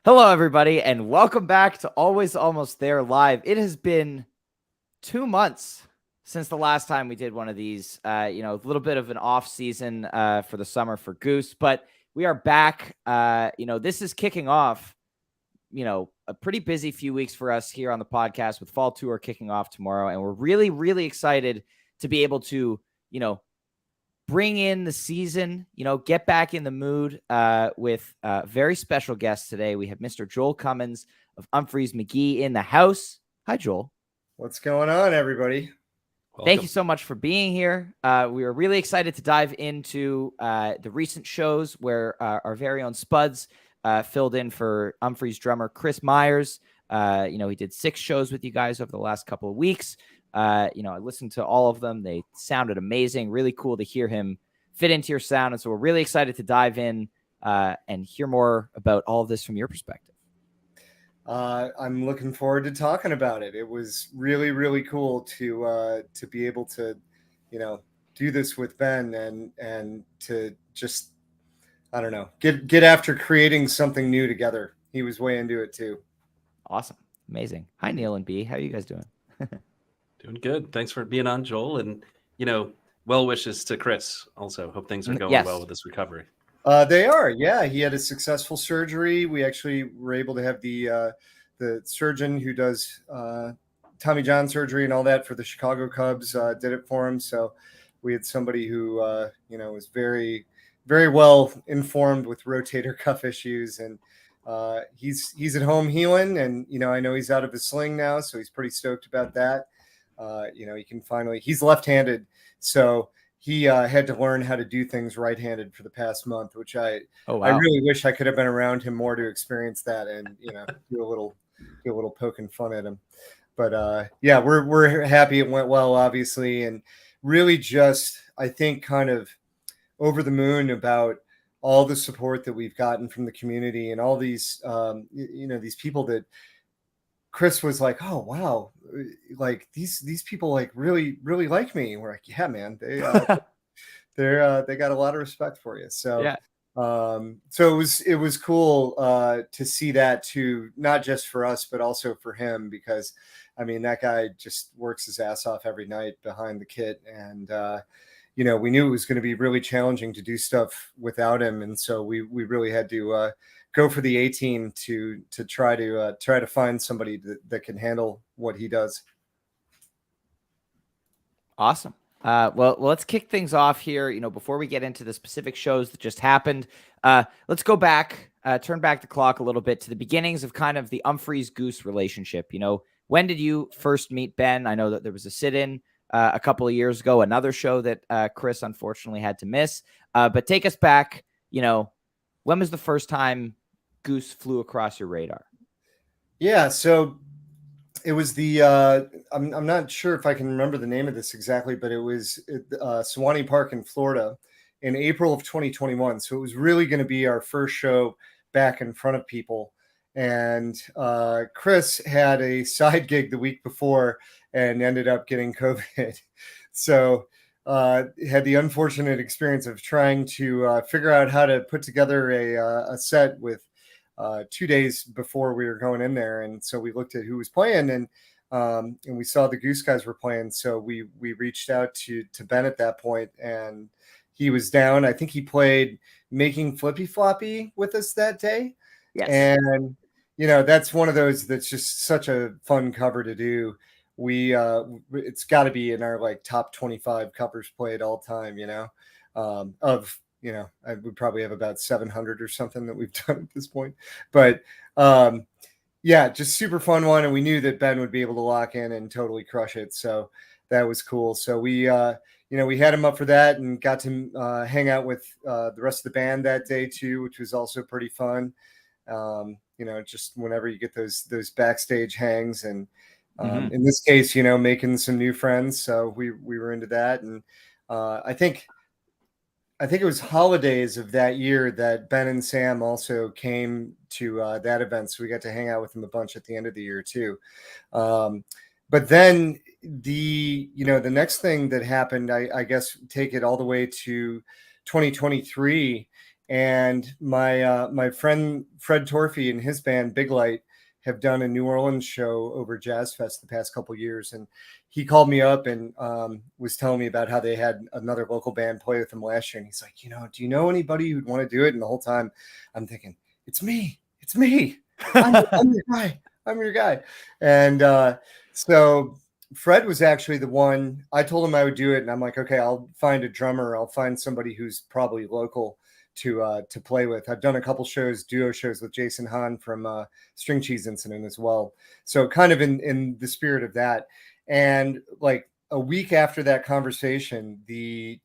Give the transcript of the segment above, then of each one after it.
Hello, everybody, and welcome back to Always Almost There Live. It has been 2 months since the last time we did one of these. A little bit of an off season for the summer for Goose, but we are back. This is kicking off, a pretty busy few weeks for us here on the podcast with Fall Tour kicking off tomorrow, and we're really, really excited to be able to, bring in the season, get back in the mood with very special guests today. We have Mr. Joel Cummins of Umphrey's McGee in the house. Hi, Joel. What's going on, everybody? Welcome. Thank you so much for being here. We are really excited to dive into the recent shows where our very own Spuds filled in for Umphrey's drummer, Kris Myers. He did 6 shows with you guys over the last couple of weeks. I listened to all of them. They sounded amazing. Really cool to hear him fit into your sound. And so we're really excited to dive in and hear more about all of this from your perspective. I'm looking forward to talking about it. It was really, really cool to be able to, do this with Ben and to just, I don't know, get after creating something new together. He was way into it too. Awesome. Amazing. Hi, Neil and B. How are you guys doing? Doing good. Thanks for being on, Joel. And, well wishes to Kris also. Hope things are going well with this recovery. They are. Yeah. He had a successful surgery. We actually were able to have the surgeon who does Tommy John surgery and all that for the Chicago Cubs did it for him. So we had somebody who, was very, very well informed with rotator cuff issues, and he's at home healing, and I know he's out of his sling now, so he's pretty stoked about that. He can finally, he's left-handed, so he had to learn how to do things right-handed for the past month, which I really wish I could have been around him more to experience that and do a little poking fun at him. But we're happy it went well, obviously, and really just, I think, kind of over the moon about all the support that we've gotten from the community and all these, these people that Kris was like, oh, wow, like these people like really, really like me. And we're like, yeah, man, they got a lot of respect for you. So, yeah. So it was cool to see that too, not just for us, but also for him, because I mean, that guy just works his ass off every night behind the kit. And, we knew it was going to be really challenging to do stuff without him. And so we really had to go for the A-team to try to find somebody that can handle what he does. Awesome. Well, let's kick things off here. Before we get into the specific shows that just happened, let's go back, turn back the clock a little bit to the beginnings of kind of the Umphrey's Goose relationship. When did you first meet Ben? I know that there was a sit-in a couple of years ago, another show that Kris unfortunately had to miss. But take us back, when was the first time Goose flew across your radar? Yeah, so it was the I'm not sure if I can remember the name of this exactly, but it was Sewanee Park in Florida in April of 2021. So it was really going to be our first show back in front of people. And Kris had a side gig the week before and ended up getting COVID. So had the unfortunate experience of trying to figure out how to put together a set with 2 days before we were going in there. And so we looked at who was playing, and we saw the Goose guys were playing. So we reached out to Ben at that point, and he was down. I think he played Making Flippy Floppy with us that day. Yes. And that's one of those that's just such a fun cover to do. It's got to be in our like top 25 covers played all time, I would probably have about 700 or something that we've done at this point. But just super fun one. And we knew that Ben would be able to lock in and totally crush it. So that was cool. So we had him up for that and got to hang out with the rest of the band that day too, which was also pretty fun. Just whenever you get those backstage hangs, and in this case, making some new friends. So we were into that. And I think it was holidays of that year that Ben and Sam also came to that event. So we got to hang out with them a bunch at the end of the year too. But then the next thing that happened, I guess, take it all the way to 2023 And my friend Fred Torfey and his band Big Light have done a New Orleans show over Jazz Fest the past couple of years, and he called me up and was telling me about how they had another local band play with them last year. And he's like, do you know anybody who'd want to do it? And the whole time I'm thinking, it's me. I'm your guy. I'm your guy. And so Fred was actually the one. I told him I would do it, and I'm like, okay, I'll find a drummer. I'll find somebody who's probably local to play with. I've done a couple duo shows with Jason Hahn from String Cheese Incident as well. So kind of in the spirit of that. And like a week after that conversation, the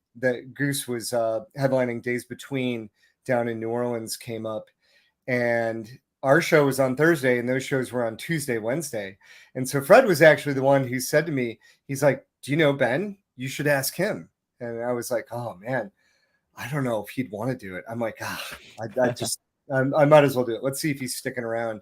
Goose was headlining Days Between down in New Orleans came up, and our show was on Thursday and those shows were on Tuesday, Wednesday. And so Fred was actually the one who said to me, he's like, do you know Ben? You should ask him. And I was like, oh man, I don't know if he'd want to do it. I'm like, I might as well do it. Let's see if he's sticking around.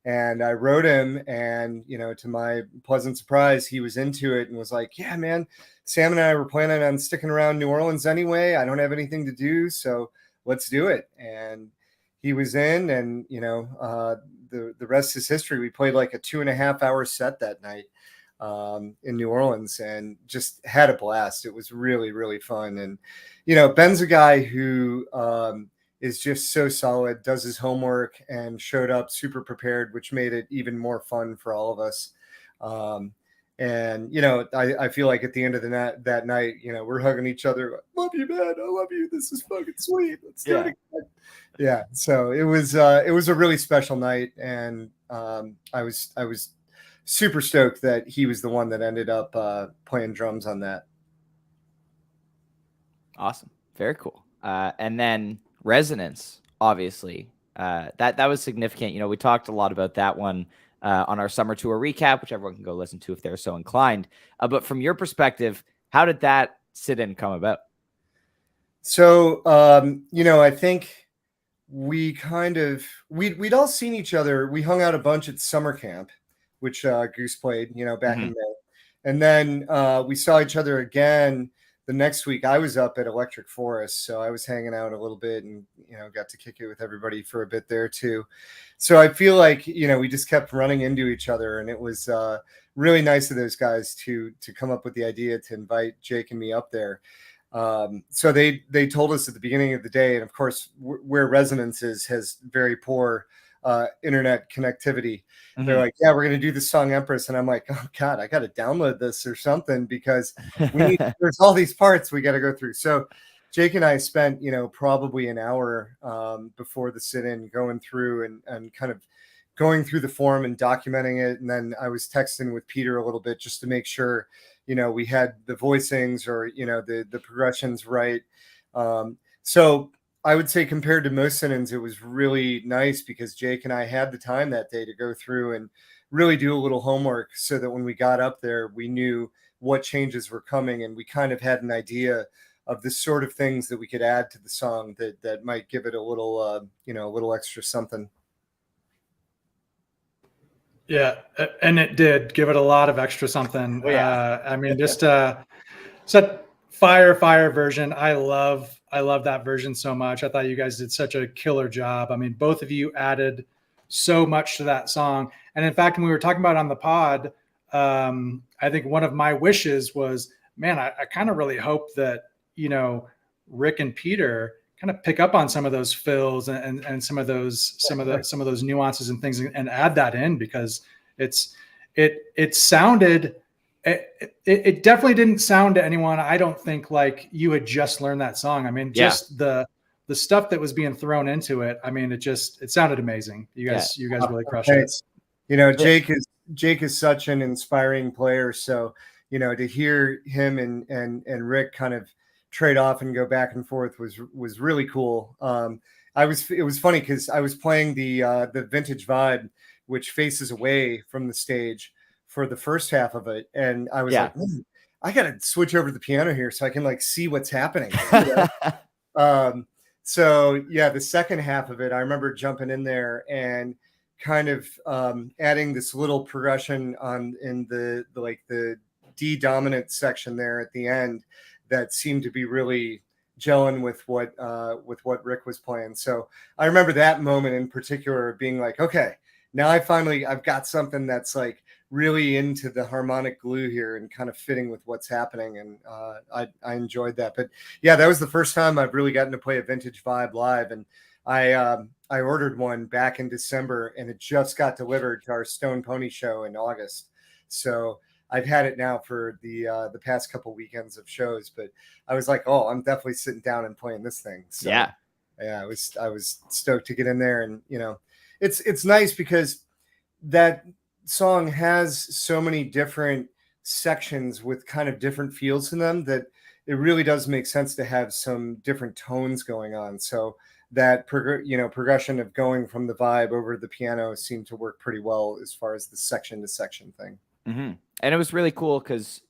And I wrote him, and, to my pleasant surprise, he was into it and was like, yeah, man, Sam and I were planning on sticking around New Orleans anyway. I don't have anything to do, so let's do it. And he was in, and, the rest is history. We played like a 2.5-hour set that night in New Orleans and just had a blast. It was really, really fun. And, Ben's a guy who is just so solid, does his homework, and showed up super prepared, which made it even more fun for all of us. And, I feel like at the end of that night, we're hugging each other. Love you, man. I love you. This is fucking sweet. Let's do it again. Yeah. So it was a really special night. And I was super stoked that he was the one that ended up playing drums on that. Awesome. Very cool. And then Resonance, obviously, that was significant. We talked a lot about that one on our summer tour recap, which everyone can go listen to if they're so inclined. But from your perspective, how did that sit-in come about? So, I think we'd all seen each other. We hung out a bunch at summer camp, which Goose played, back in May. And then we saw each other again the next week. I was up at Electric Forest, so I was hanging out a little bit and, got to kick it with everybody for a bit there too. So I feel like, we just kept running into each other, and it was really nice of those guys to come up with the idea to invite Jake and me up there. So they told us at the beginning of the day, and of course where Resonance has very poor internet connectivity. They're like, yeah, we're going to do the song Empress. And I'm like, oh God, I got to download this or something, because there's all these parts we got to go through. So Jake and I spent, probably an hour before the sit-in going through and kind of going through the form and documenting it. And then I was texting with Peter a little bit just to make sure, we had the voicings or, the progressions right. So I would say compared to most sit-ins, it was really nice because Jake and I had the time that day to go through and really do a little homework so that when we got up there, we knew what changes were coming, and we kind of had an idea of the sort of things that we could add to the song that might give it a little, a little extra something. Yeah, and it did give it a lot of extra something. Oh, yeah. I mean, just such fire version. I love that version so much. I thought you guys did such a killer job. I mean, both of you added so much to that song. And in fact, when we were talking about it on the pod, I think one of my wishes was, man, I kind of really hope that, Rick and Peter kind of pick up on some of those fills and some of those nuances and things and add that in, because it sounded, it definitely didn't sound to anyone, I don't think, like you had just learned that song. I mean, just the stuff that was being thrown into it. I mean, it sounded amazing. You guys really crushed it. Jake is such an inspiring player. So, to hear him and Rick kind of trade off and go back and forth was really cool. It was funny because I was playing the Vintage Vibe, which faces away from the stage for the first half of it, and I was like, I gotta switch over to the piano here so I can see what's happening. So yeah, the second half of it, I remember jumping in there and kind of adding this little progression in the D dominant section there at the end that seemed to be really gelling with what Rick was playing. So I remember that moment in particular being like, okay, now I've got something that's like really into the harmonic glue here and kind of fitting with what's happening. And I enjoyed that. But yeah, that was the first time I've really gotten to play a vintage vibe live. And I ordered one back in December, and it just got delivered to our Stone Pony show in August. So I've had it now for the past couple weekends of shows, but I was like, oh, I'm definitely sitting down and playing this thing. So yeah, I was stoked to get in there. And it's nice because that song has so many different sections with kind of different feels in them that it really does make sense to have some different tones going on. So that progression of going from the vibe over to the piano seemed to work pretty well as far as the section to section thing. Mm-hmm. And it was really cool because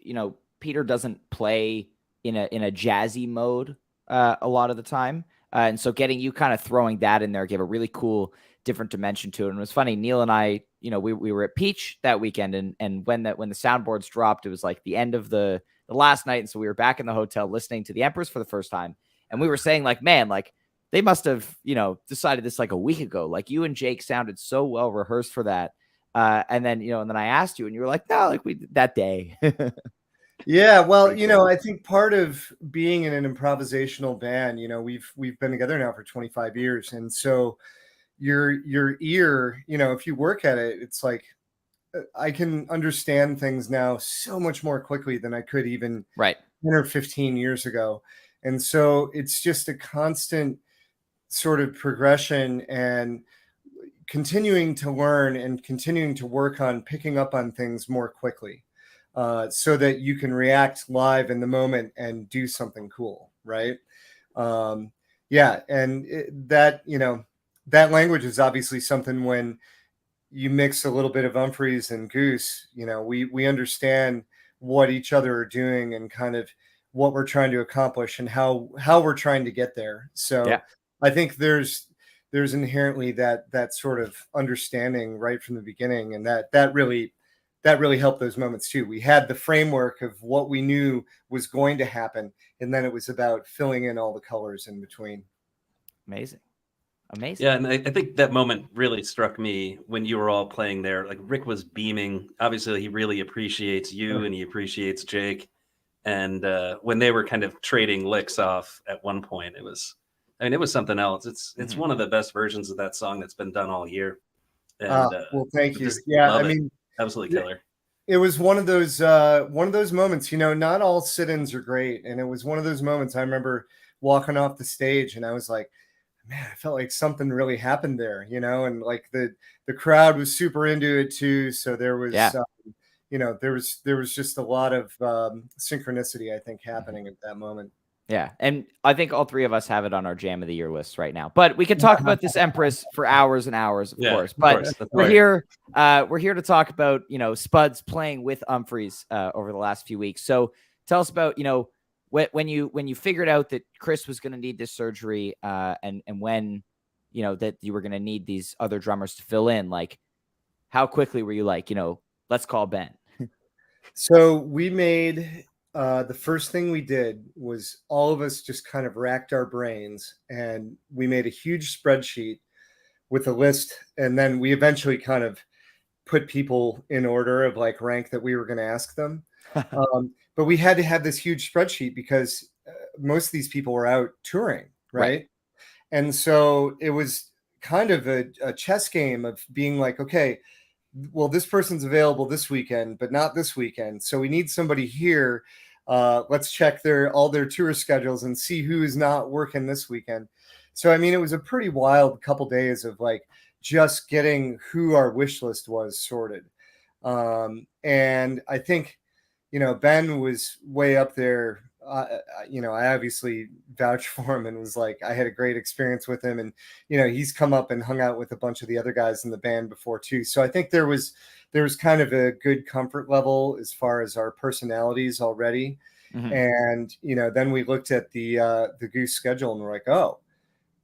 Peter doesn't play in a jazzy mode a lot of the time, and so getting you kind of throwing that in there gave a really cool different dimension to it. And it was funny, Neil and I, we were at Peach that weekend, and when the soundboards dropped, it was like the end of the last night, and so we were back in the hotel listening to the Empress for the first time, and we were saying like, man, like they must have decided this like a week ago. Like you and Jake sounded so well rehearsed for that. And then I asked you, and you were like, no, like we did that day. Yeah, well, I think part of being in an improvisational band, we've been together now for 25 years, and so your ear, if you work at it, it's like I can understand things now so much more quickly than I could even 10 or 15 years ago, and so it's just a constant sort of progression and continuing to learn and continuing to work on picking up on things more quickly, so that you can react live in the moment and do something cool, right? Yeah, and that language is obviously something when you mix a little bit of Umphrey's and Goose, we understand what each other are doing and kind of what we're trying to accomplish and how we're trying to get there. So yeah. I think there's inherently that sort of understanding right from the beginning, and that really helped those moments too. We had the framework of what we knew was going to happen, and then it was about filling in all the colors in between. Amazing. Yeah, and I think that moment really struck me when you were all playing there. Like Rick was beaming. Obviously, he really appreciates you and he appreciates Jake. And when they were kind of trading licks off at one point, it was something else. It's one of the best versions of that song that's been done all year. And, well, thank you. Yeah, I mean, absolutely killer. It was one of those moments. Not all sit-ins are great, and it was one of those moments. I remember walking off the stage, and I was like, man, I felt like something really happened there, and like the crowd was super into it too. So there was, there was just a lot of synchronicity, I think, happening at that moment. Yeah, and I think all three of us have it on our Jam of the Year list right now. But we could talk about this Empress for hours and hours, of course. But we're here to talk about Spuds playing with Umphreys over the last few weeks. So tell us about when you figured out that Kris was going to need this surgery, and when that you were going to need these other drummers to fill in. Like, how quickly were you like, let's call Ben? So we made. The first thing we did was all of us just kind of racked our brains, and we made a huge spreadsheet with a list. And then we eventually kind of put people in order of like rank that we were going to ask them. But we had to have this huge spreadsheet because most of these people were out touring. Right. And so it was kind of a chess game of being like, okay, well, this person's available this weekend, but not this weekend. So we need somebody here. Let's check all their tour schedules and see who is not working this weekend. So, I mean, it was a pretty wild couple days of like just getting who our wish list was sorted. And I think, Ben was way up there. I obviously vouched for him and was like, I had a great experience with him, and he's come up and hung out with a bunch of the other guys in the band before too. So I think there was kind of a good comfort level as far as our personalities already. And then we looked at the Goose schedule and we're like, oh,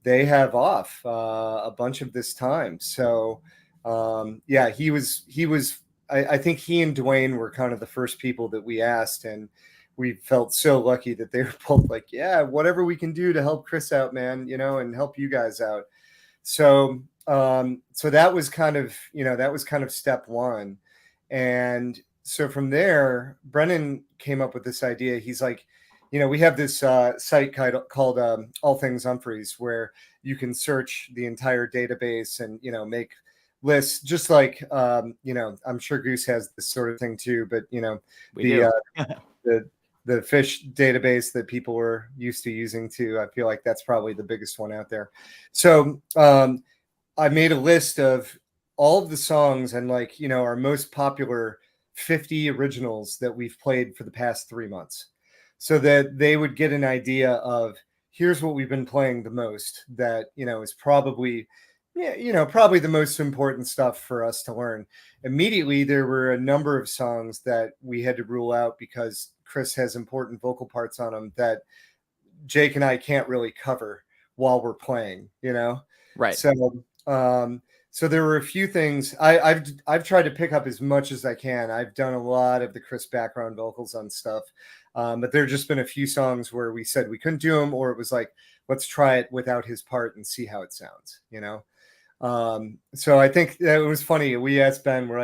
they have off a bunch of this time. So he was. I think he and Dwayne were kind of the first people that we asked, and we felt so lucky that they were both like, yeah, whatever we can do to help Kris out, man, and help you guys out. So so that was kind of step one. And so from there, Brennan came up with this idea. He's like, we have this site called All Things Umphrey's, where you can search the entire database and, make lists, just like, I'm sure Goose has this sort of thing too, but, the fish database that people were used to using too, I feel like that's probably the biggest one out there. So I made a list of all of the songs and our most popular 50 originals that we've played for the past 3 months, so that they would get an idea of, here's what we've been playing the most, that, is probably, probably the most important stuff for us to learn. Immediately, there were a number of songs that we had to rule out because Kris has important vocal parts on them that Jake and I can't really cover while we're playing, Right. So there were a few things I've tried to pick up as much as I can. I've done a lot of the Kris background vocals on stuff, but there have just been a few songs where we said we couldn't do them, or it was like, let's try it without his part and see how it sounds, So I think that it was funny. We asked Ben, you're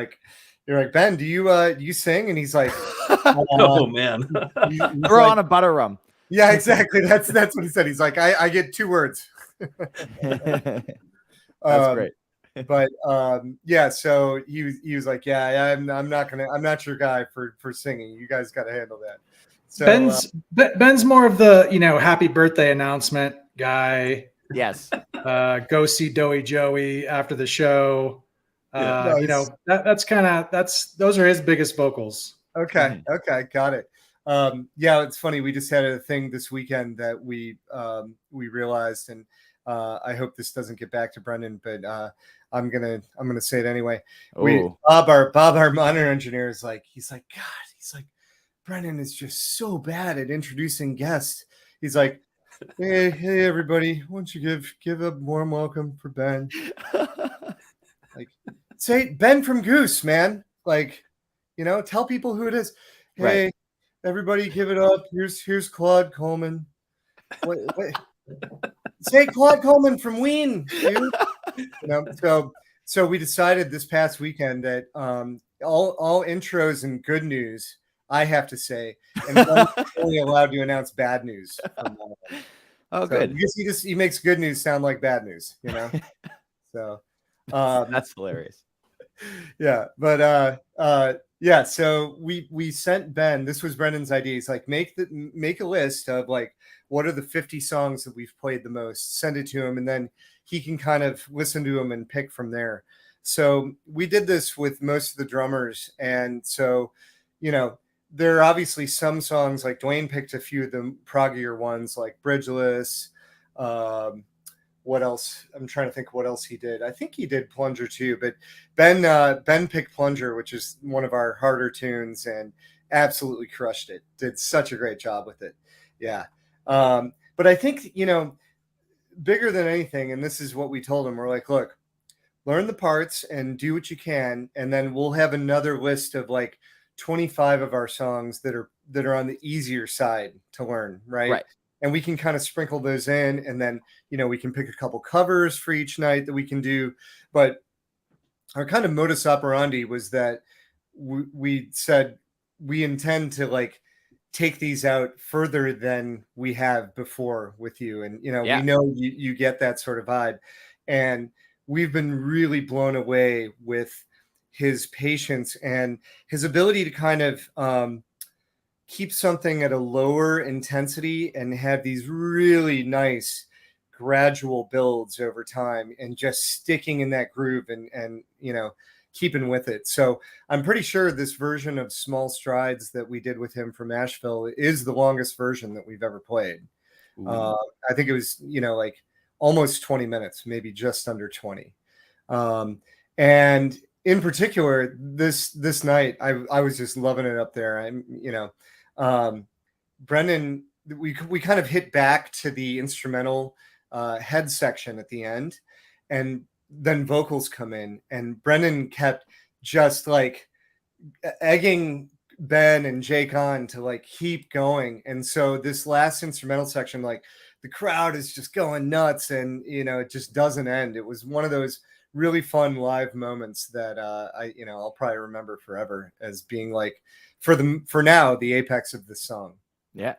like, Ben, do you sing? And he's like, oh man, throw on a butter rum. Yeah, exactly. That's what he said. He's like, I get 2 words. That's great. But yeah, so he was like, yeah, I'm not your guy for singing. You guys got to handle that. So Ben's more of the happy birthday announcement guy. Yes. Go see Doughy Joey after the show. Nice. Those are his biggest vocals. Okay. Okay. Got it. Yeah, it's funny. We just had a thing this weekend that we realized, and I hope this doesn't get back to Brendan, but I'm gonna say it anyway. Bob, our monitor engineer, he's like, God, Brendan is just so bad at introducing guests. He's like, hey everybody, why don't you give a warm welcome for Ben? Like, say Ben from Goose, man. Like, tell people who it is. Hey, right. Everybody, give it up. Here's Claude Coleman. Wait. Say Claude Coleman from Ween, dude. So we decided this past weekend that all intros and good news I have to say, and I'm only allowed to announce bad news. Good. Because he makes good news sound like bad news, So that's hilarious. Yeah, but yeah, so we sent Ben. This was Brendan's idea. He's like, make a list of what are the 50 songs that we've played the most. Send it to him, and then he can kind of listen to them and pick from there. So we did this with most of the drummers, and so there are obviously some songs, like Dwayne picked a few of the proggier ones, like Bridgeless. What else? I'm trying to think what else he did. I think he did Plunger too, but Ben picked Plunger, which is one of our harder tunes, and absolutely crushed it. Did such a great job with it. Yeah. But I think, bigger than anything, and this is what we told him, we're like, look, learn the parts and do what you can, and then we'll have another list of 25 of our songs that are on the easier side to learn, right? And we can kind of sprinkle those in, and then we can pick a couple covers for each night that we can do. But our kind of modus operandi was that we said we intend to take these out further than we have before with you, and we know you get that sort of vibe, and we've been really blown away with his patience and his ability to kind of keep something at a lower intensity and have these really nice gradual builds over time, and just sticking in that groove and keeping with it. So I'm pretty sure this version of Small Strides that we did with him from Asheville is the longest version that we've ever played. I think it was almost 20 minutes, maybe just under 20. And in particular, this night, I was just loving it up there. Brendan, we kind of hit back to the instrumental head section at the end, and then vocals come in, and Brendan kept just egging Ben and Jake on to like keep going. And so this last instrumental section, like the crowd is just going nuts, and it just doesn't end. It was one of those really fun live moments that I'll probably remember forever as being like for now the apex of this song. Yeah.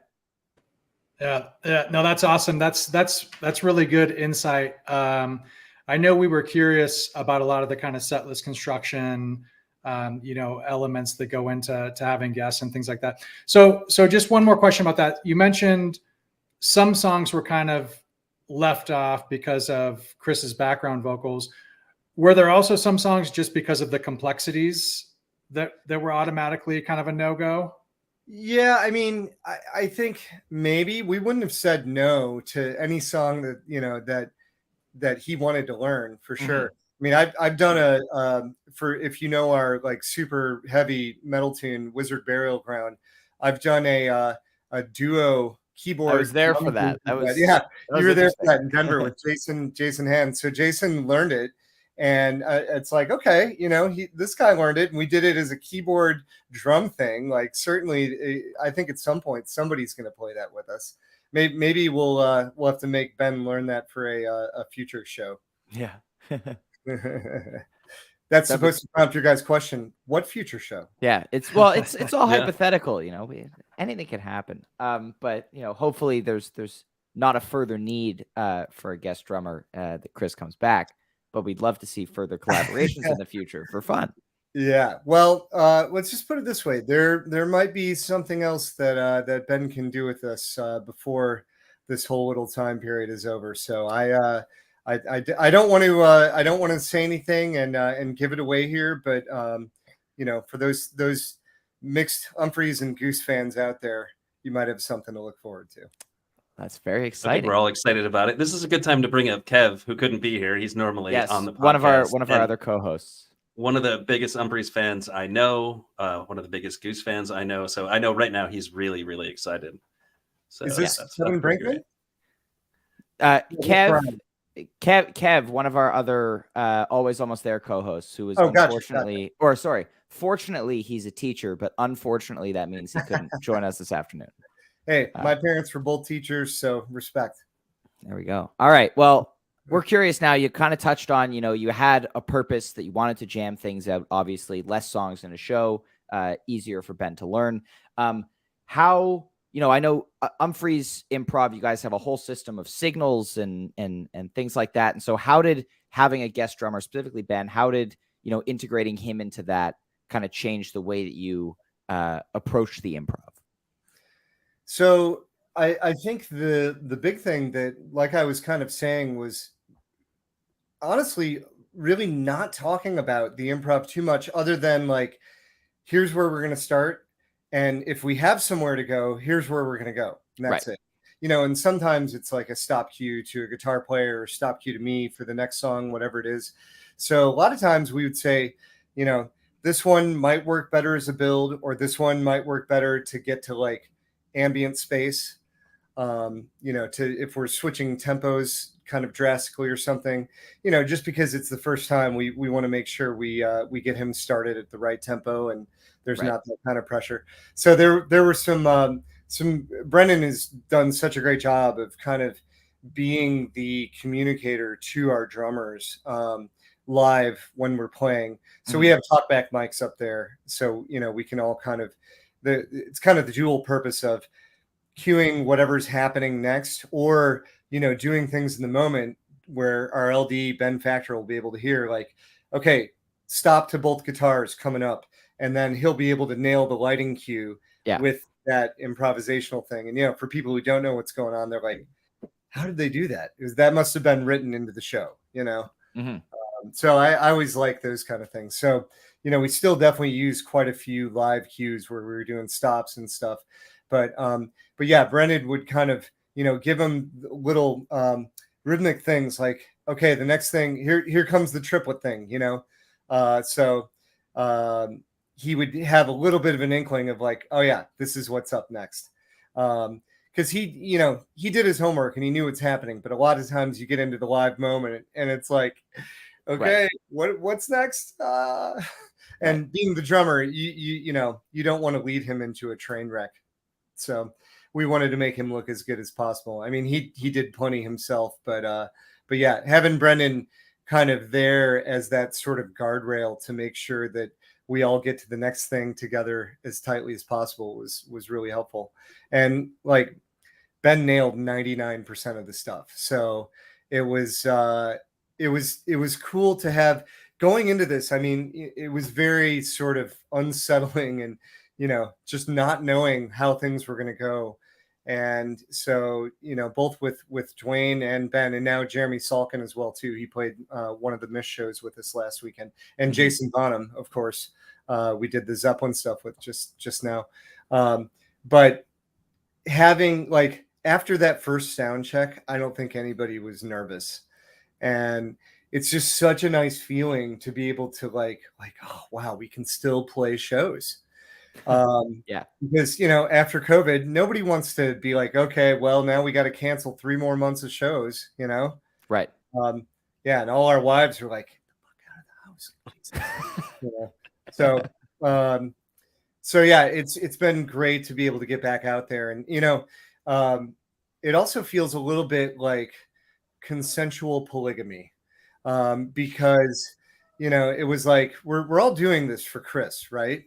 Yeah. No, that's awesome. That's really good insight. I know we were curious about a lot of the kind of set list construction, elements that go into having guests and things like that. So just one more question about that. You mentioned some songs were kind of left off because of Kris's background vocals. Were there also some songs just because of the complexities that were automatically kind of a no-go? Yeah, I mean, I think maybe we wouldn't have said no to any song that that he wanted to learn for sure. I mean, I've done for if our like super heavy metal tune, Wizard Burial Ground, I've done a duo keyboard. I was there for that. You were there for that in Denver with Jason Hand. So Jason learned it. And it's like, okay, this guy learned it, and we did it as a keyboard drum thing. Like, certainly, I think at some point somebody's going to play that with us. Maybe we'll have to make Ben learn that for a future show. Yeah. That's supposed to prompt your guys' question. What future show? Yeah, it's all hypothetical. Anything can happen. But hopefully there's not a further need for a guest drummer that Kris comes back. But we'd love to see further collaborations in the future for fun. Yeah. Well, let's just put it this way. There might be something else that Ben can do with us before this whole little time period is over. So I don't want to say anything and give it away here, but for those mixed Umphreys and Goose fans out there, you might have something to look forward to. That's very I exciting. think we're all excited about it. This is a good time to bring up Kev, who couldn't be here. He's normally on the podcast. one of our other co-hosts. One of the biggest Umphreys fans I know. One of the biggest Goose fans I know. So I know right now he's really, really excited. So is this Kevin Brinkman? Kev, one of our other Always Almost There co-hosts, who was fortunately he's a teacher, but unfortunately that means he couldn't join us this afternoon. Hey, my parents were both teachers, so respect. There we go. All right. Well, we're curious now. You kind of touched on, you had a purpose that you wanted to jam things out. Obviously, less songs in a show, easier for Ben to learn. How, I know Umphrey's improv, you guys have a whole system of signals and things like that. And so how did having a guest drummer, specifically Ben, how did, integrating him into that kind of change the way that you approach the improv? So I think the big thing that, like I was kind of saying, was honestly really not talking about the improv too much, other than like, here's where we're going to start. And if we have somewhere to go, here's where we're going to go. And that's it. And sometimes it's like a stop cue to a guitar player or stop cue to me for the next song, whatever it is. So a lot of times we would say, this one might work better as a build, or this one might work better to get to like ambient space, to if we're switching tempos kind of drastically or something, just because it's the first time, we want to make sure we get him started at the right tempo and there's not that kind of pressure. So there were some Brennan has done such a great job of kind of being the communicator to our drummers live when we're playing. So we have talkback mics up there, so we can all kind of it's kind of the dual purpose of cueing whatever's happening next, or doing things in the moment where our LD Ben Factor will be able to hear, like, okay, stop to both guitars coming up, and then he'll be able to nail the lighting cue with that improvisational thing. And for people who don't know what's going on, they're like, how did they do that? Because that must have been written into the show. So I always like those kind of things. So we still definitely use quite a few live cues where we were doing stops and stuff. But yeah, Brennan would kind of, give him little rhythmic things like, okay, the next thing, here comes the triplet thing, so he would have a little bit of an inkling of like, oh yeah, this is what's up next. Because he did his homework and he knew what's happening. But a lot of times you get into the live moment and it's like, okay, what's next? And being the drummer, you know, you don't want to lead him into a train wreck. So we wanted to make him look as good as possible. I mean, he did plenty himself, but yeah, having Brendan kind of there as that sort of guardrail to make sure that we all get to the next thing together as tightly as possible was really helpful. And like Ben nailed 99% of the stuff. So it was cool to have going into this. I mean, it was very sort of unsettling and, you know, just not knowing how things were going to go. And so, you know, both with Dwayne and Ben, and now Jeremy Salkin as well too. He played one of the Miss shows with us last weekend, and Jason Bonham, of course. We did the Zeppelin stuff with just now. But having like after that first sound check, I don't think anybody was nervous, and it's just such a nice feeling to be able to like oh wow, we can still play shows. Yeah, because you know after COVID nobody wants to be like, okay, well now we got to cancel 3 more months of shows, you know. right. Yeah, and all our wives are like, get the fuck out of the house. You know? So yeah, it's been great to be able to get back out there. And you know, it also feels a little bit like consensual polygamy, because you know it was like we're all doing this for Kris, right?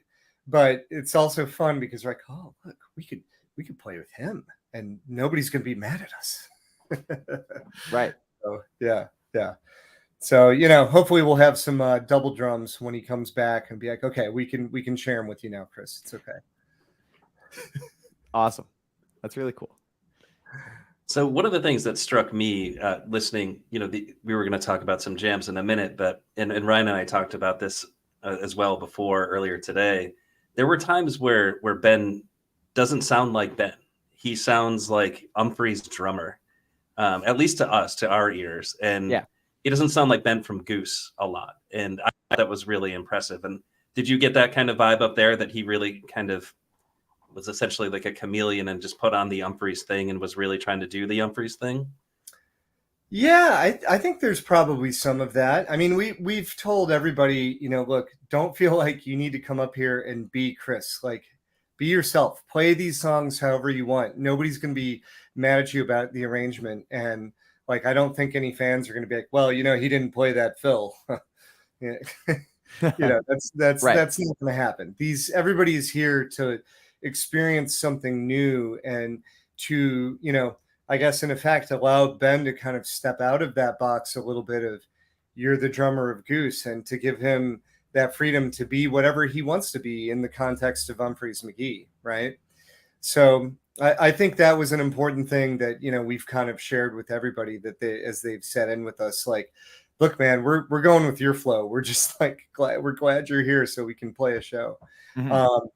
But it's also fun because we're like, oh look, we could play with him and nobody's gonna be mad at us. Right. So yeah. So you know, hopefully we'll have some double drums when he comes back and be like, okay, we can share them with you now, Kris. It's okay. Awesome. That's really cool. So one of the things that struck me listening, you know, we were going to talk about some jams in a minute, but and Ryan and I talked about this as well before earlier today. There were times where Ben doesn't sound like Ben. He sounds like Umphrey's drummer, at least to us, to our ears. And yeah, he doesn't sound like Ben from Goose a lot. And I thought that was really impressive. And did you get that kind of vibe up there that he really kind of was essentially like a chameleon and just put on the Umphrey's thing and was really trying to do the Umphrey's thing? Yeah, I think there's probably some of that. I mean, we've told everybody, you know, look, don't feel like you need to come up here and be Kris. Like, be yourself. Play these songs however you want. Nobody's going to be mad at you about the arrangement. And like, I don't think any fans are going to be like, well, you know, he didn't play that fill. You know, that's right. That's not going to happen. Everybody is here to experience something new and to, you know, I guess in effect allow Ben to kind of step out of that box a little bit of you're the drummer of Goose, and to give him that freedom to be whatever he wants to be in the context of Umphrey's McGee, right? So I think that was an important thing that, you know, we've kind of shared with everybody, that as they've set in with us, like, look, man, we're going with your flow. We're just like we're glad you're here so we can play a show. Mm-hmm.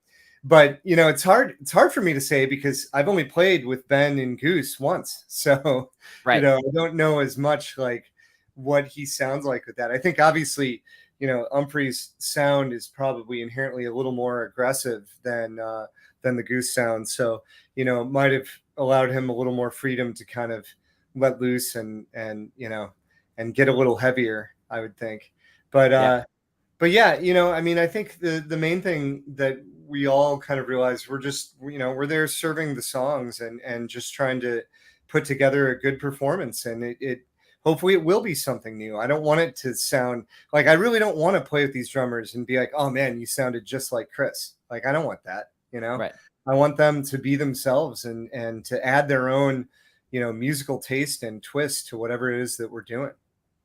But you know, it's hard for me to say because I've only played with Ben and Goose once. So right. You know, I don't know as much like what he sounds like with that. I think obviously, you know, Umphrey's sound is probably inherently a little more aggressive than the Goose sound. So, you know, it might have allowed him a little more freedom to kind of let loose and you know, and get a little heavier, I would think. But yeah, you know, I mean, I think the main thing that we all kind of realize, we're just, you know, we're there serving the songs and just trying to put together a good performance. And it hopefully it will be something new. I don't want it to sound like, I really don't want to play with these drummers and be like, oh man, you sounded just like Kris. Like, I don't want that, you know. Right. I want them to be themselves and to add their own, you know, musical taste and twist to whatever it is that we're doing.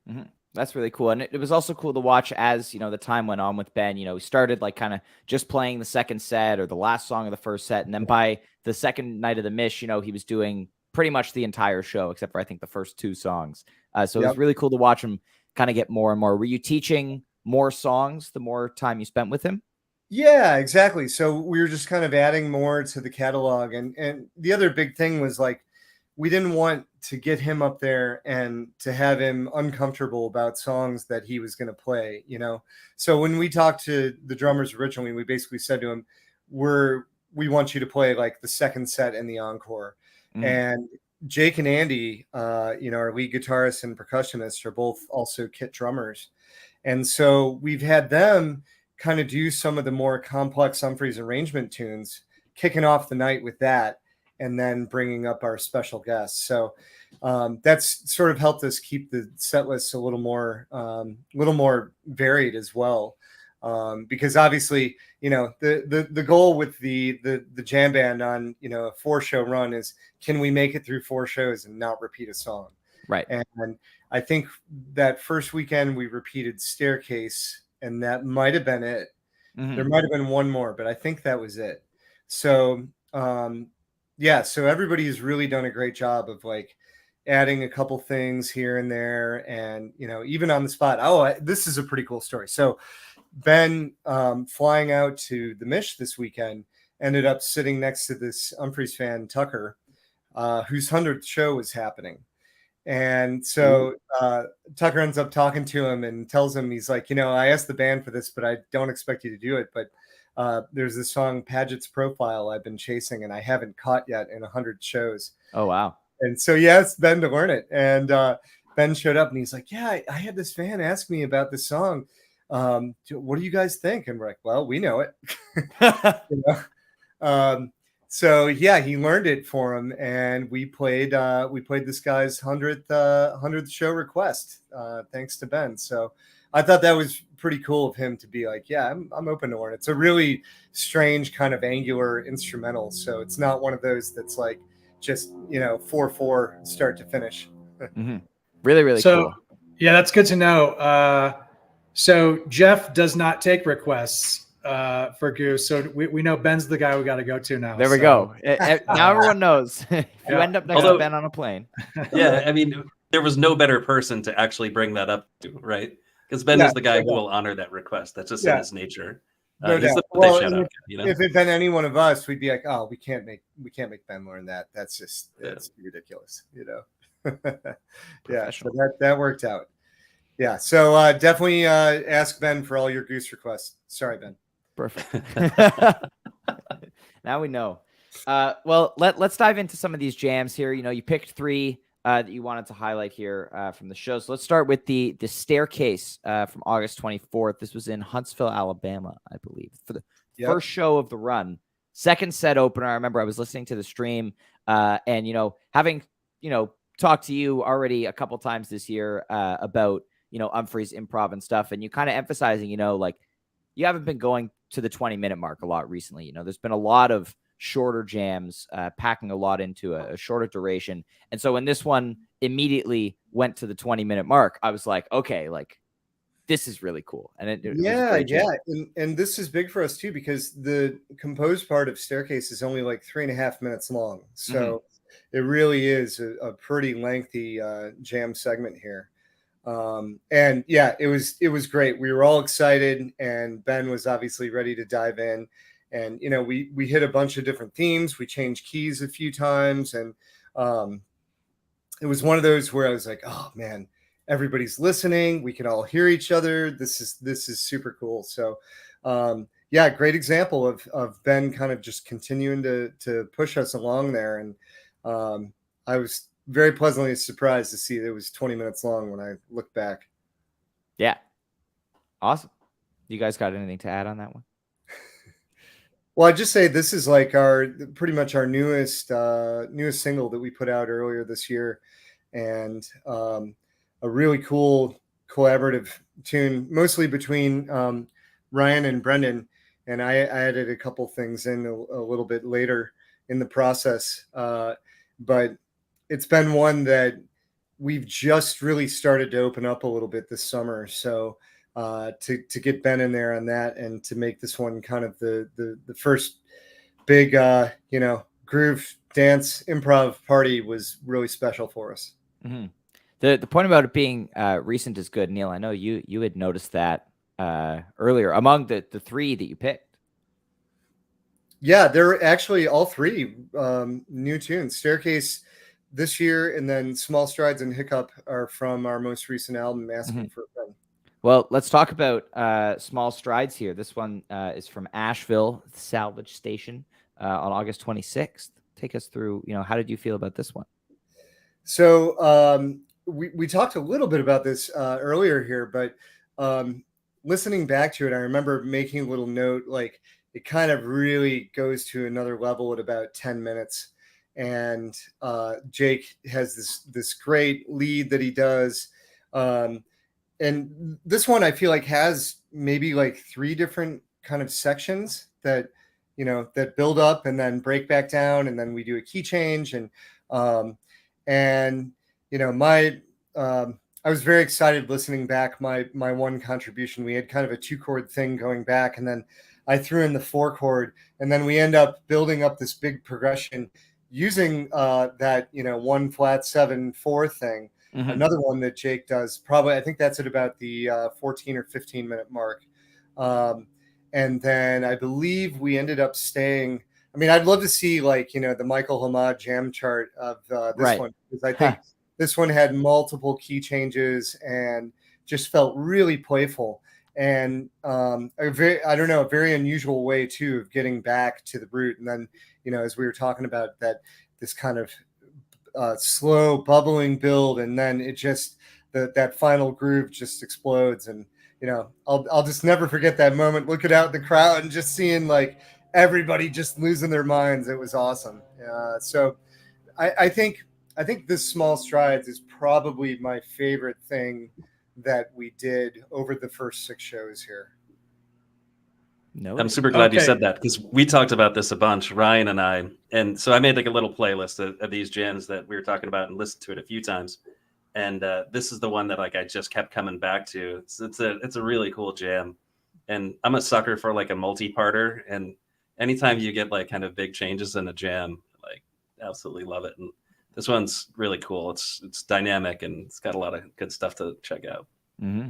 Mm-hmm. That's really cool. And it was also cool to watch as, you know, the time went on with Ben. You know, he started like kind of just playing the second set or the last song of the first set. And then by the second night of the Mish, you know, he was doing pretty much the entire show, except for I think the first 2 songs. So it was really cool to watch him kind of get more and more. Were you teaching more songs the more time you spent with him? Yeah, exactly. So we were just kind of adding more to the catalog. And the other big thing was like, we didn't want to get him up there and to have him uncomfortable about songs that he was going to play, you know? So when we talked to the drummers originally, we basically said to him, we want you to play like the second set and the encore. Mm. And Jake and Andy, you know, our lead guitarist and percussionist, are both also kit drummers. And so we've had them kind of do some of the more complex Umphrey's arrangement tunes, kicking off the night with that, and then bringing up our special guests. So that's sort of helped us keep the set list a little more varied as well. Because obviously, the goal with the jam band on, a 4-show run is, can we make it through 4 shows and not repeat a song? Right. And I think that first weekend we repeated Staircase, and that might have been it. Mm-hmm. There might have been one more, but I think that was it. So, so everybody has really done a great job of like adding a couple things here and there. And, even on the spot, this is a pretty cool story. So Ben, flying out to the Mish this weekend, ended up sitting next to this Umphrey's fan, Tucker, whose 100th show was happening. And so Tucker ends up talking to him and tells him, he's like, I asked the band for this, but I don't expect you to do it. But there's this song, Paget's Profile, I've been chasing, and I haven't caught yet in 100 shows. Oh, wow. And so, it's Ben to learn it. And Ben showed up and he's like, I had this fan ask me about this song. What do you guys think? And we're like, well, we know it. So he learned it for him, and we played this guy's 100th show request, thanks to Ben. So I thought that was pretty cool of him to be like, I'm open to learn. It's a really strange kind of angular instrumental. So it's not one of those that's like just, 4/4 start to finish. Mm-hmm. Really, really cool. Yeah, that's good to know. So Jeff does not take requests for Goose. So we know Ben's the guy we got to go to now. There we go. Now everyone knows. If you end up next to Ben on a plane. Yeah, I mean, there was no better person to actually bring that up to, right? Because Ben is the guy who will honor that request. That's just in his nature. He's the if it had been any one of us, we'd be like, oh, we can't make Ben learn that. That's ridiculous, so that worked out. Yeah, so definitely ask Ben for all your Goose requests. Sorry, Ben. Perfect. Now we know. Well, let's dive into some of these jams here. You picked 3 that you wanted to highlight here from the show. So let's start with the Staircase from August 24th. This was in Huntsville, Alabama, I believe, for the first show of the run. Second set opener. I remember I was listening to the stream and, having, talked to you already a couple times this year about, Umphrey's improv and stuff. And you kind of emphasizing, like you haven't been going to the 20-minute mark a lot recently. There's been a lot of shorter jams, packing a lot into a shorter duration. And so when this one immediately went to the 20-minute mark, I was like, okay, like this is really cool. And it and this is big for us too, because the composed part of Staircase is only like 3.5 minutes long. So it really is a pretty lengthy jam segment here. And it was great. We were all excited, and Ben was obviously ready to dive in. And, we hit a bunch of different themes. We changed keys a few times. And it was one of those where I was like, oh man, everybody's listening. We can all hear each other. This is super cool. So great example of Ben kind of just continuing to push us along there. And I was very pleasantly surprised to see that it was 20 minutes long when I look back. Yeah. Awesome. You guys got anything to add on that one? Well, I'd just say this is like pretty much our newest single that we put out earlier this year, and a really cool collaborative tune, mostly between Ryan and Brendan, and I added a couple things in a little bit later in the process, but it's been one that we've just really started to open up a little bit this summer. So to get Ben in there on that, and to make this one kind of the first big, groove dance improv party was really special for us. Mm-hmm. The point about it being recent is good, Neil. I know you had noticed that earlier among the 3 that you picked. Yeah, they're actually all 3 new tunes. Staircase this year, and then Small Strides and Hiccup are from our most recent album, Asking for a Friend. Well, let's talk about Small Strides here. This one is from Asheville Salvage Station on August 26th. Take us through, how did you feel about this one? So we talked a little bit about this earlier here, but listening back to it, I remember making a little note, like it kind of really goes to another level at about 10 minutes. And Jake has this great lead that he does. And this one I feel like has maybe like 3 different kind of sections that, you know, that build up and then break back down, and then we do a key change. And you know, I was very excited listening back my one contribution. We had kind of a 2-chord thing going back, and then I threw in the 4-chord, and then we end up building up this big progression using that, you know, 1 flat 7 4 thing. Mhm. Another one that Jake does, probably, I think that's at about the 14 or 15 minute mark. And then I believe we ended up staying. I mean, I'd love to see, like, you know, the Michael Hamad jam chart of this Right. one, because I think this one had multiple key changes and just felt really playful, and a very unusual way too of getting back to the Brute. And then, you know, as we were talking about that, this kind of slow bubbling build, and then it just that final groove just explodes. And, you know, I'll just never forget that moment looking out at the crowd and just seeing like everybody just losing their minds. It was awesome. So I think this Small Strides is probably my favorite thing that we did over the first 6 shows here. No, I'm super glad you Okay. said that, because we talked about this a bunch, Ryan and I. And so I made like a little playlist of these jams that we were talking about and listened to it a few times. And this is the one that like I just kept coming back to. It's a really cool jam. And I'm a sucker for like a multi-parter. And anytime you get like kind of big changes in a jam, like absolutely love it. And this one's really cool. It's dynamic, and it's got a lot of good stuff to check out. Mm-hmm.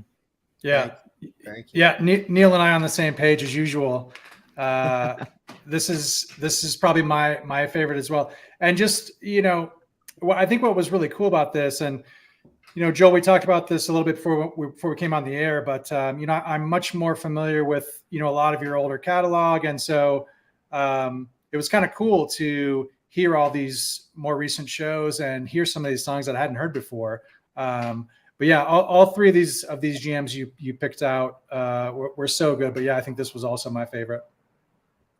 Yeah. Thank you. Yeah. Neil and I on the same page as usual. This is probably my favorite as well. And just, you know, I think what was really cool about this, and, you know, Joel, we talked about this a little bit before we came on the air, but, you know, I'm much more familiar with, you know, a lot of your older catalog. And so it was kind of cool to hear all these more recent shows and hear some of these songs that I hadn't heard before. But yeah, all 3 of these jams you picked out were so good. But yeah, I think this was also my favorite.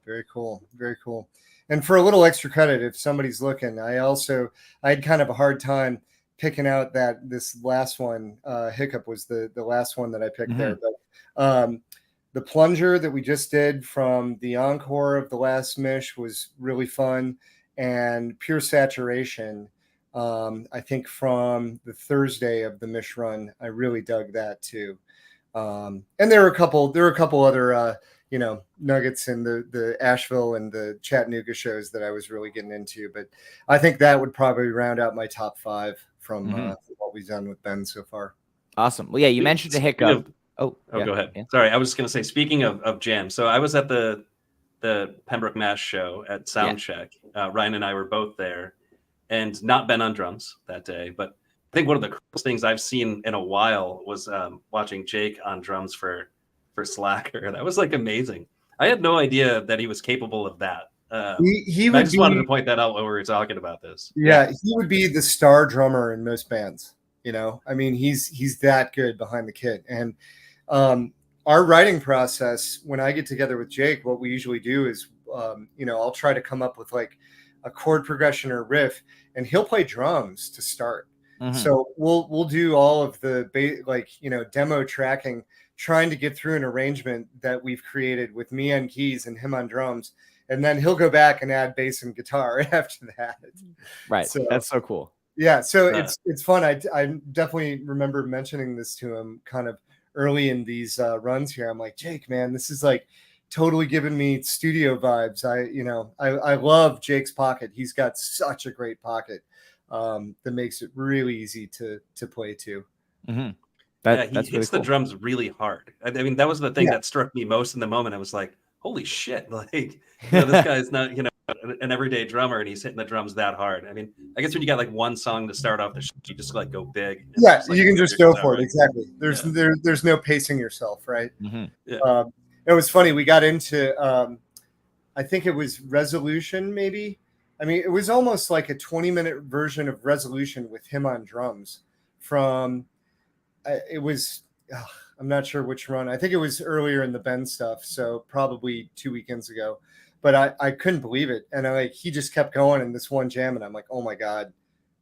Very cool. Very cool. And for a little extra credit, if somebody's looking, I had kind of a hard time picking out that this last one, Hiccup was the last one that I picked there. But the plunger that we just did from the encore of the last Mish was really fun. And Pure Saturation, I think from the Thursday of the Mish run, I really dug that too. And there were a couple other you know, nuggets in the Asheville and the Chattanooga shows that I was really getting into. But I think that would probably round out my top 5 from what we've done with Ben so far. Awesome. Well, yeah, you mentioned the Hiccup. Oh, yeah, go ahead. yeah. Sorry, I was just going to say, speaking of jam, so I was at the Pembroke Mash show at Soundcheck. Ryan and I were both there, and not Ben on drums that day. But I think one of the coolest things I've seen in a while was watching Jake on drums for Slacker. That was like amazing. I had no idea that he was capable of that. He I just wanted to point that out while we were talking about this. Yeah, he would be the star drummer in most bands. You know, I mean, he's that good behind the kit. And our writing process, when I get together with Jake, what we usually do is, you know, I'll try to come up with like a chord progression or riff, and he'll play drums to start. So we'll do all of the like, you know, demo tracking, trying to get through an arrangement that we've created with me on keys and him on drums. And then he'll go back and add bass and guitar after that. Right. So that's so cool. Yeah. So it's fun. I definitely remember mentioning this to him kind of early in these runs here. I'm like, Jake, man, this is like totally giving me studio vibes. I love Jake's pocket. He's got such a great pocket that makes it really easy to play to. He That's hits really the cool. drums really hard. I mean, that was the thing that struck me most in the moment. I was like, holy shit. Like, you know, this guy's not, you know, an everyday drummer, and he's hitting the drums that hard. I mean, I guess when you got like one song to start off the show, you just like go big. Yeah, just, like, you can just go guitar, for it. right? Exactly. There's no pacing yourself, right? Yeah. It was funny. We got into, I think it was Resolution, maybe. I mean, it was almost like a 20-minute version of Resolution with him on drums. From, it was, I'm not sure which run. I think it was earlier in the Ben stuff, so probably 2 weekends ago. But I couldn't believe it, and he just kept going in this one jam, and I'm like, oh my god,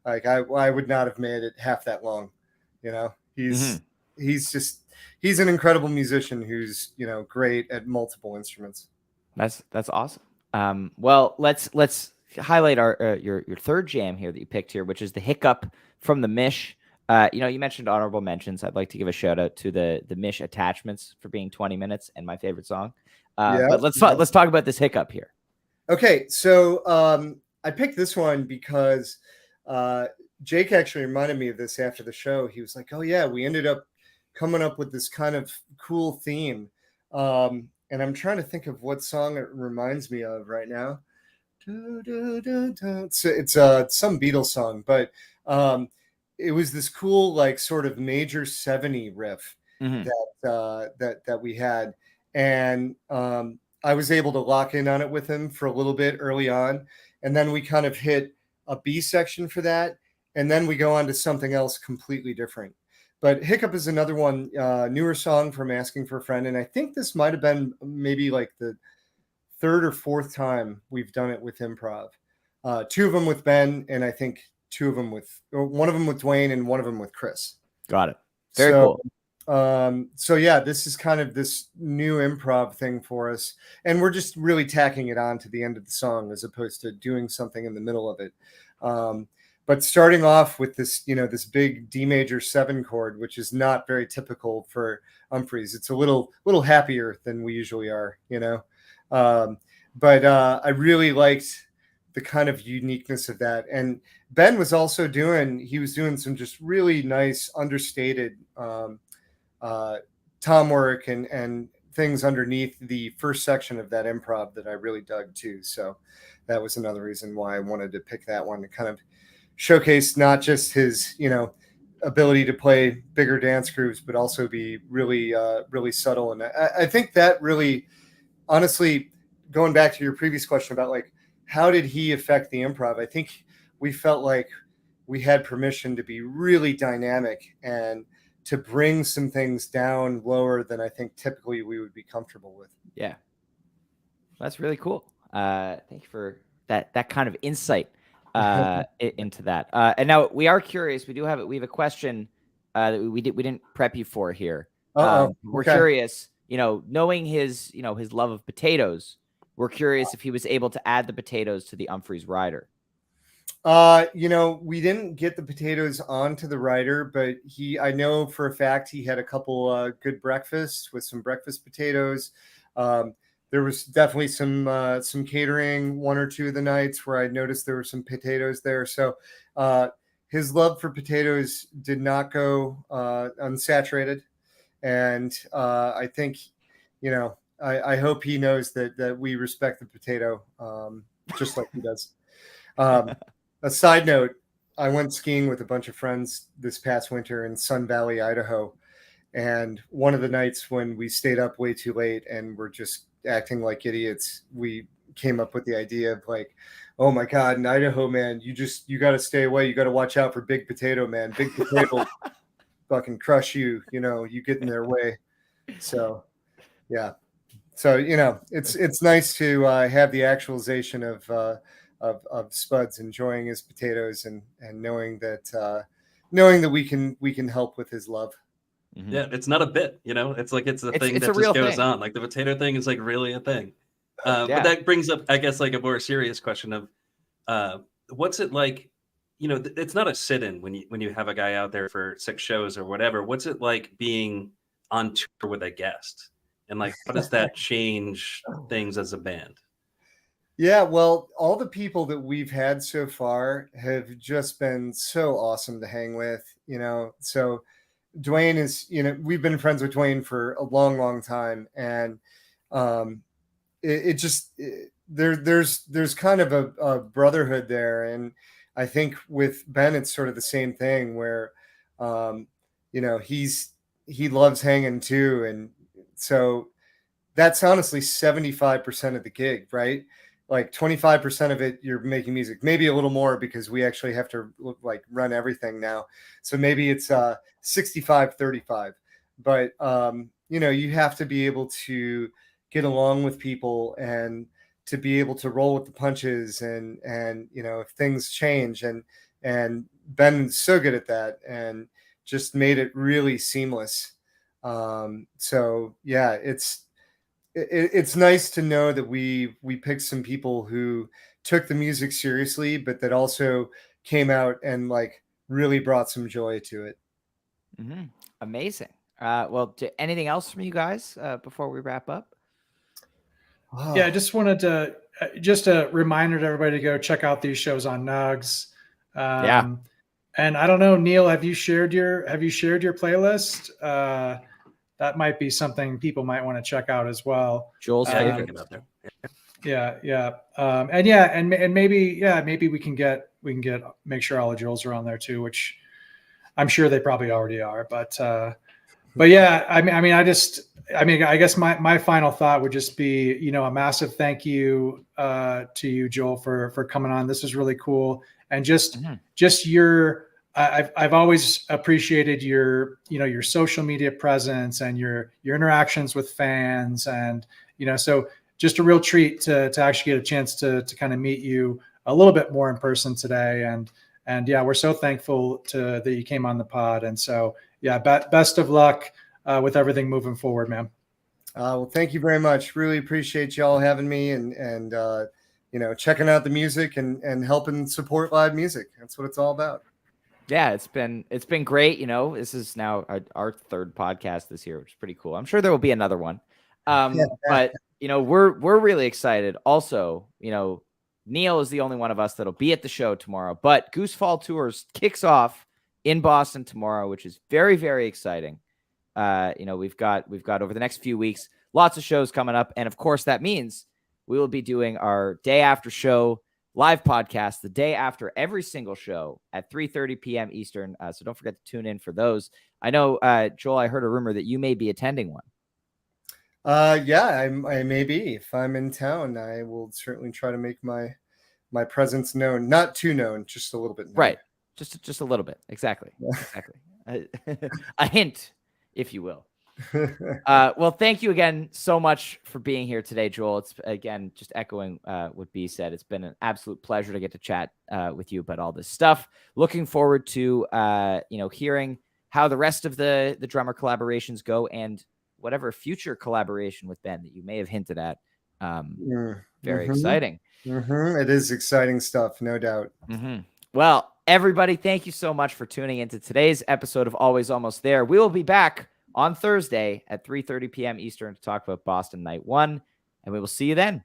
like I would not have made it half that long, you know. He's an incredible musician who's great at multiple instruments. That's awesome. Well, let's highlight our your third jam here that you picked here, which is the Hiccup from the Mish. You mentioned honorable mentions. I'd like to give a shout out to the Mish Attachments for being 20 minutes and my favorite song. But let's talk about this Hiccup here. Okay, so I picked this one because Jake actually reminded me of this after the show. He was like, "Oh yeah, we ended up coming up with this kind of cool theme," and I'm trying to think of what song it reminds me of right now. It's some Beatles song, but it was this cool, like, sort of major 70 riff that we had, and I was able to lock in on it with him for a little bit early on, and then we kind of hit a B section for that, and then we go on to something else completely different. But Hiccup is another one, newer song from Asking for a Friend, and I think this might have been maybe like the third or fourth time we've done it with improv. 2 of them with Ben, and I think one of them with Dwayne and one of them with Kris. Got it. Very cool. So yeah, this is kind of this new improv thing for us, and we're just really tacking it on to the end of the song as opposed to doing something in the middle of it. But starting off with this, this big D major 7 chord, which is not very typical for Umphrey's. It's a little happier than we usually are, But I really liked the kind of uniqueness of that. And Ben was also doing some just really nice, understated tom work and things underneath the first section of that improv that I really dug too. So that was another reason why I wanted to pick that one to kind of showcase not just his, ability to play bigger dance grooves, but also be really, really subtle. And I think that really, honestly, going back to your previous question about like, how did he affect the improv? I think we felt like we had permission to be really dynamic and to bring some things down lower than I think typically we would be comfortable with. Yeah. That's really cool. Thank you for that kind of insight into that. And now we are curious. We have a question that we didn't prep you for here. We're curious, knowing his love of potatoes, we're curious if he was able to add the potatoes to the Umphrey's rider. We didn't get the potatoes onto the rider, but I know for a fact he had a couple good breakfasts with some breakfast potatoes. There was definitely some catering 1 or 2 of the nights where I noticed there were some potatoes there. So his love for potatoes did not go unsaturated. And I think, I hope he knows that we respect the potato just like he does. A side note, I went skiing with a bunch of friends this past winter in Sun Valley, Idaho. And one of the nights when we stayed up way too late and were just acting like idiots, we came up with the idea of like, oh my God, in Idaho, man, you got to stay away. You got to watch out for Big Potato, man. Big Potato fucking crush you, you get in their way. So, yeah. So, it's nice to have the actualization of Spuds enjoying his potatoes and knowing that we can help with his love. Mm-hmm. Yeah, it's not a bit, it's like it's a thing that just goes thing. on. Like the potato thing is like really a thing. But that brings up, I guess, like a more serious question of what's it like? It's not a sit-in when you have a guy out there for 6 shows or whatever. What's it like being on tour with a guest? And like, how does that change things as a band? Yeah, well, all the people that we've had so far have just been so awesome to hang with, So Dwayne is, we've been friends with Dwayne for a long, long time. And there's kind of a brotherhood there. And I think with Ben, it's sort of the same thing where, he loves hanging too. And so that's honestly 75% of the gig, right? Like 25% of it, you're making music, maybe a little more because we actually have to run everything now. So maybe it's 65-35. but you have to be able to get along with people and to be able to roll with the punches, and if things change, and Ben's so good at that and just made it really seamless. So yeah, it's nice to know that we picked some people who took the music seriously, but that also came out and like really brought some joy to it. Mm-hmm. Amazing. Well, anything else from you guys before we wrap up? Yeah, I just wanted to just a reminder to everybody to go check out these shows on Nugs. Yeah. And I don't know, Neil, have you shared your playlist? That might be something people might want to check out as well. Joel's favorite. Yeah. And maybe we can make sure all the Joels are on there too, which I'm sure they probably already are. But yeah, I guess my final thought would just be, a massive thank you to you, Joel, for coming on. This is really cool. And just your, I've always appreciated your social media presence and your interactions with fans, and so just a real treat to actually get a chance to kind of meet you a little bit more in person today. And yeah, we're so thankful that you came on the pod. And so yeah, best of luck with everything moving forward, man. Well, thank you very much. Really appreciate y'all having me and checking out the music and helping support live music. That's what it's all about. Yeah, it's been great. This is now our third podcast this year, which is pretty cool. I'm sure there will be another one. But we're really excited. Also, Neil is the only one of us that'll be at the show tomorrow, but Goose Fall Tours kicks off in Boston tomorrow, which is very, very exciting. We've got over the next few weeks, lots of shows coming up. And of course that means we will be doing our day after show live podcast the day after every single show at 3:30 p.m. Eastern. So don't forget to tune in for those. I know, Joel, I heard a rumor that you may be attending one. Yeah, I may be. If I'm in town, I will certainly try to make my presence known. Not too known, just a little bit known. Right. Just a little bit. Exactly. A hint, if you will. Well, thank you again so much for being here today, Joel. It's again, just echoing what B said. It's been an absolute pleasure to get to chat with you about all this stuff. Looking forward to hearing how the rest of the drummer collaborations go, and whatever future collaboration with Ben that you may have hinted at. Very exciting. It is exciting stuff, no doubt. Well, everybody, thank you so much for tuning into today's episode of Always Almost There. We will be back on Thursday at 3:30 p.m. Eastern to talk about Boston Night 1, and we will see you then.